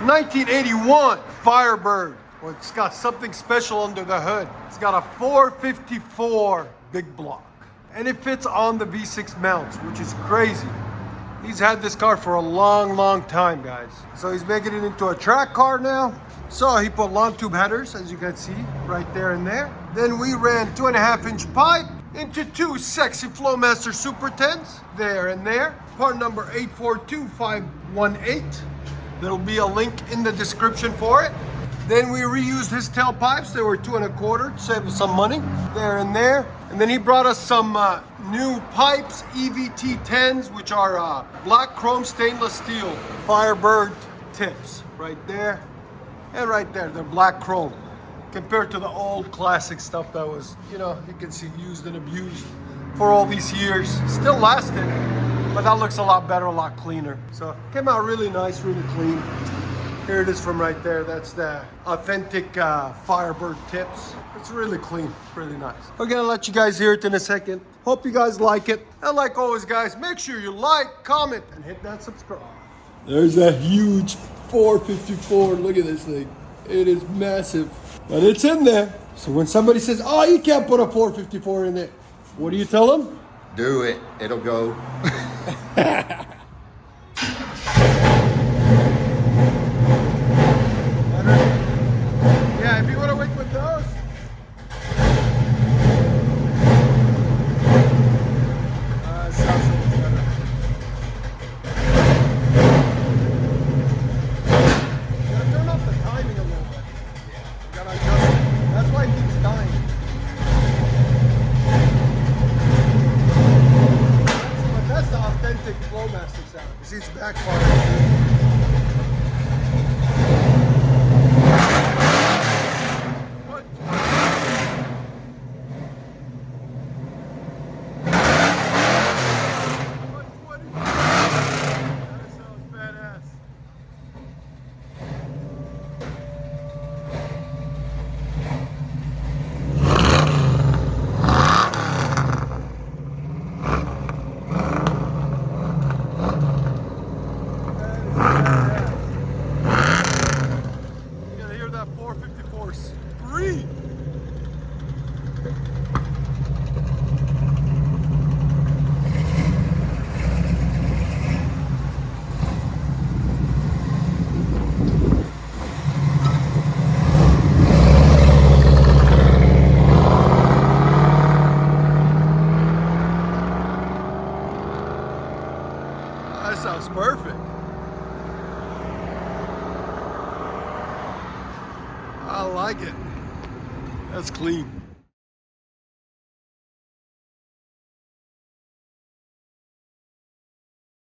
1981 Firebird. Well, it's got something special under the hood. It's got a 454 big block. And it fits on the V6 mounts, which is crazy. He's had this car for a long, long time, guys. So he's making it into a track car now. So he put long tube headers, as you can see, right there and there. Then we ran 2.5-inch pipe into two sexy FLOWMASTER Super 10s, there and there. Part number 842518. There'll be a link in the description for it. Then we reused his tailpipes. They were 2 1/4 to save us some money, there and there. And then he brought us some new pipes, EVT 10s, which are black chrome stainless steel Firebird tips, right there and right there. They're black chrome compared to the old classic stuff that was, you know, you can see used and abused for all these years. Still lasted, but that looks a lot better, a lot cleaner. So came out really nice, really clean. Here it is from right there. That's the authentic Firebird tips. It's really clean, really nice. We're gonna let you guys hear it in a second. Hope you guys like it. And like always, guys, make sure you like, comment, and hit that subscribe. There's a huge 454. Look at this thing. It is massive, but it's in there. So when somebody says, oh, you can't put a 454 in there, what do you tell them? Do it. It'll go. Yeah, if you want to wait with those. Sounds so much better. You gotta turn off the timing a little bit. You gotta adjust it. That's why it keeps dying. But that's the authentic FLOWMASTER sound. You see, it's backfiring. That sounds perfect. I like it. That's clean.